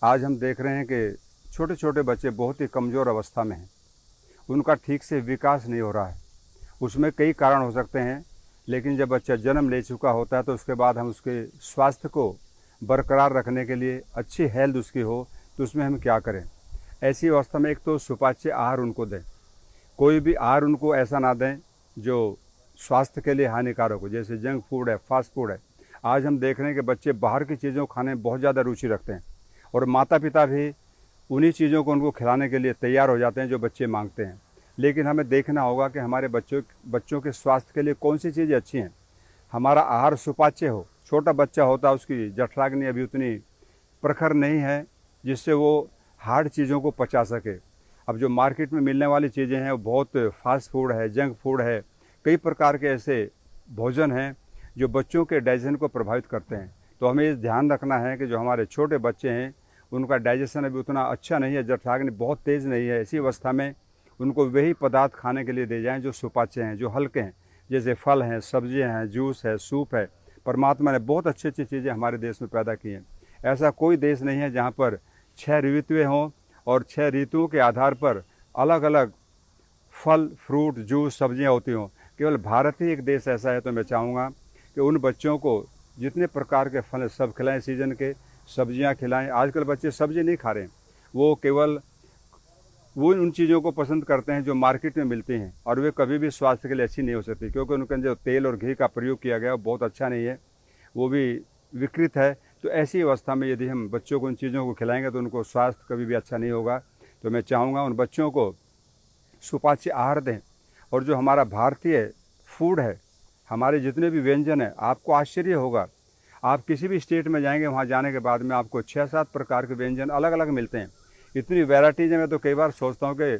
आज हम देख रहे हैं कि छोटे छोटे बच्चे बहुत ही कमज़ोर अवस्था में हैं। उनका ठीक से विकास नहीं हो रहा है। उसमें कई कारण हो सकते हैं, लेकिन जब बच्चा जन्म ले चुका होता है तो उसके बाद हम उसके स्वास्थ्य को बरकरार रखने के लिए, अच्छी हेल्थ उसकी हो, तो उसमें हम क्या करें। ऐसी अवस्था में एक तो सुपाच्य आहार उनको दें। कोई भी आहार उनको ऐसा ना दें जो स्वास्थ्य के लिए हानिकारक हो, जैसे जंक फूड है, फास्ट फूड है। आज हम देख रहे हैं कि बच्चे बाहर की चीज़ों खाने में बहुत ज़्यादा रुचि रखते हैं, और माता पिता भी उन्हीं चीज़ों को उनको खिलाने के लिए तैयार हो जाते हैं जो बच्चे मांगते हैं। लेकिन हमें देखना होगा कि हमारे बच्चों के स्वास्थ्य के लिए कौन सी चीज़ें अच्छी हैं। हमारा आहार सुपाच्य हो। छोटा बच्चा होता है, उसकी जठराग्नि अभी उतनी प्रखर नहीं है जिससे वो हार्ड चीज़ों को पचा सके। अब जो मार्केट में मिलने वाली चीज़ें हैं वो बहुत फास्ट फूड है, जंक फूड है, कई प्रकार के ऐसे भोजन हैं जो बच्चों के डाइजेशन को प्रभावित करते हैं। तो हमें ये ध्यान रखना है कि जो हमारे छोटे बच्चे हैं उनका डाइजेशन अभी उतना अच्छा नहीं है, जठराग्नि बहुत तेज़ नहीं है। ऐसी अवस्था में उनको वही पदार्थ खाने के लिए दे जाएं जो सुपाच्य हैं, जो हल्के हैं, जैसे फल हैं, सब्जियां हैं, जूस है, सूप है। परमात्मा ने बहुत अच्छी अच्छी चीज़ें हमारे देश में पैदा की हैं। ऐसा कोई देश नहीं है जहाँ पर 6 ऋतुएँ हों और 6 ऋतुओं के आधार पर अलग अलग फल, फ्रूट, जूस, सब्जियां होती हों। केवल भारत ही एक देश ऐसा है। तो मैं चाहूँगा कि उन बच्चों को जितने प्रकार के फल सब खिलाएं, सीजन के सब्जियां खिलाएं। आजकल बच्चे सब्जी नहीं खा रहे हैं, वो केवल उन चीज़ों को पसंद करते हैं जो मार्केट में मिलती हैं, और वे कभी भी स्वास्थ्य के लिए अच्छी नहीं हो सकती, क्योंकि उनके अंदर जो तेल और घी का प्रयोग किया गया है वो बहुत अच्छा नहीं है, वो भी विकृत है। तो ऐसी अवस्था में यदि हम बच्चों को उन चीज़ों को खिलाएंगे तो उनको स्वास्थ्य कभी भी अच्छा नहीं होगा। तो मैं चाहूँगा उन बच्चों को सुपाच्य आहार दें। और जो हमारा भारतीय फूड है, हमारे जितने भी व्यंजन हैं, आपको आश्चर्य होगा। आप किसी भी स्टेट में जाएंगे, वहाँ जाने के बाद में आपको 6-7 प्रकार के व्यंजन अलग अलग मिलते हैं। इतनी वैराइटीज है। मैं तो कई बार सोचता हूँ कि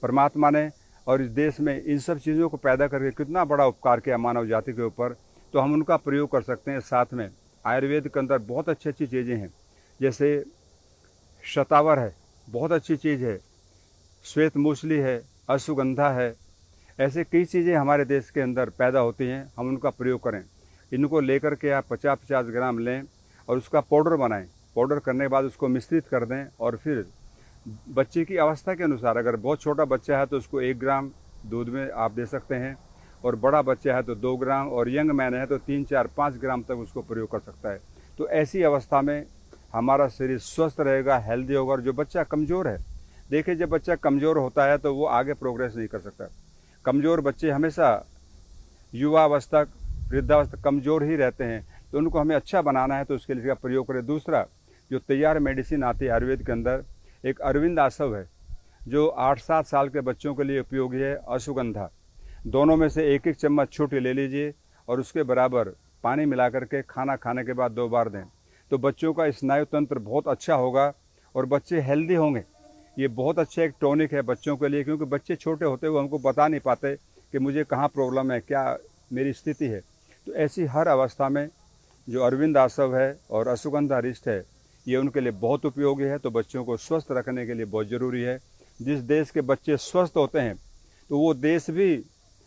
परमात्मा ने और इस देश में इन सब चीज़ों को पैदा करके कितना बड़ा उपकार किया मानव जाति के ऊपर। तो हम उनका प्रयोग कर सकते हैं। साथ में आयुर्वेद के अंदर बहुत अच्छी अच्छी चीज़ें हैं, जैसे शतावर है, बहुत अच्छी चीज़ है, श्वेत मूसली है, अश्वगंधा है। ऐसे कई चीज़ें हमारे देश के अंदर पैदा होती हैं, हम उनका प्रयोग करें। इनको लेकर के आप 50-50 ग्राम लें और उसका पाउडर बनाएं। पाउडर करने के बाद उसको मिश्रित कर दें, और फिर बच्चे की अवस्था के अनुसार, अगर बहुत छोटा बच्चा है तो उसको 1 ग्राम दूध में आप दे सकते हैं, और बड़ा बच्चा है तो 2 ग्राम, और यंग मैन है तो 3-4-5 ग्राम तक उसको प्रयोग कर सकता है। तो ऐसी अवस्था में हमारा शरीर स्वस्थ रहेगा, हेल्दी होगा। और जो बच्चा कमज़ोर है, देखिए जब बच्चा कमज़ोर होता है तो वो आगे प्रोग्रेस नहीं कर सकता। कमज़ोर बच्चे हमेशा युवावस्था, वृद्धावस्था कमज़ोर ही रहते हैं। तो उनको हमें अच्छा बनाना है तो उसके लिए इसका प्रयोग करें। दूसरा, जो तैयार मेडिसिन आती है आयुर्वेद के अंदर, एक अरविंद आसव है जो 8-7 साल के बच्चों के लिए उपयोगी है, अश्वगंधा। दोनों में से 1-1 चम्मच छोटी ले लीजिए और उसके बराबर पानी मिला करके खाना खाने के बाद 2 बार दें। तो बच्चों का स्नायु तंत्र बहुत अच्छा होगा और बच्चे हेल्दी होंगे। ये बहुत अच्छा एक टॉनिक है बच्चों के लिए, क्योंकि बच्चे छोटे होते हुए हमको बता नहीं पाते कि मुझे कहाँ प्रॉब्लम है, क्या मेरी स्थिति है। तो ऐसी हर अवस्था में जो अरविंद आसव है और अश्वगंधा रिष्ट है, ये उनके लिए बहुत उपयोगी है। तो बच्चों को स्वस्थ रखने के लिए बहुत ज़रूरी है। जिस देश के बच्चे स्वस्थ होते हैं तो वो देश भी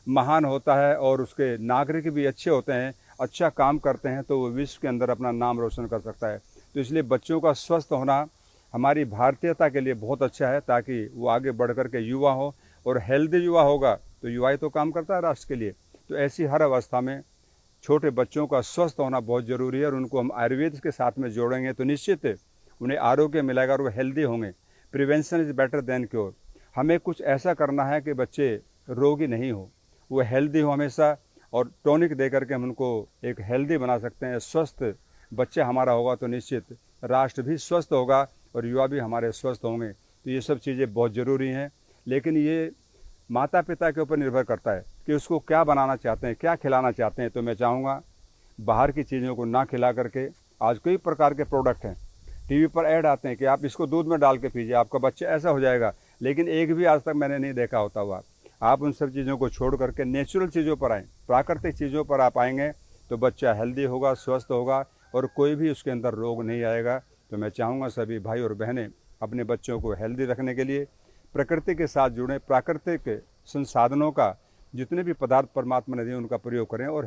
महान होता है और उसके नागरिक भी अच्छे होते हैं, अच्छा काम करते हैं, तो वो विश्व के अंदर अपना नाम रोशन कर सकता है। तो इसलिए बच्चों का स्वस्थ होना हमारी भारतीयता के लिए बहुत अच्छा है, ताकि वो आगे बढ़ कर के युवा हो, और हेल्दी युवा होगा तो युवा ही तो काम करता है राष्ट्र के लिए। तो ऐसी हर अवस्था में छोटे बच्चों का स्वस्थ होना बहुत ज़रूरी है, और उनको हम आयुर्वेद के साथ में जोड़ेंगे तो निश्चित उन्हें आरोग्य मिलेगा और वो हेल्दी होंगे। Prevention is better than cure. हमें कुछ ऐसा करना है कि बच्चे रोगी नहीं हो, वो हेल्दी हो हमेशा, और टॉनिक दे करके हम उनको एक हेल्दी बना सकते हैं। स्वस्थ बच्चा हमारा होगा तो निश्चित राष्ट्र भी स्वस्थ होगा और युवा भी हमारे स्वस्थ होंगे। तो ये सब चीज़ें बहुत ज़रूरी हैं, लेकिन ये माता पिता के ऊपर निर्भर करता है कि उसको क्या बनाना चाहते हैं, क्या खिलाना चाहते हैं। तो मैं चाहूँगा बाहर की चीज़ों को ना खिला करके, आज कई प्रकार के प्रोडक्ट हैं, टीवी पर ऐड आते हैं कि आप इसको दूध में डाल के पीजिए, आपका बच्चा ऐसा हो जाएगा, लेकिन एक भी आज तक मैंने नहीं देखा होता हुआ। आप उन सब चीज़ों को छोड़ करके नेचुरल चीज़ों पर आएँ, प्राकृतिक चीज़ों पर आप आएंगे तो बच्चा हेल्दी होगा, स्वस्थ होगा, और कोई भी उसके अंदर रोग नहीं आएगा। तो मैं चाहूँगा सभी भाई और बहनें अपने बच्चों को हेल्दी रखने के लिए प्रकृति के साथ जुड़ें, प्राकृतिक संसाधनों का जितने भी पदार्थ परमात्मा ने दिए उनका प्रयोग करें और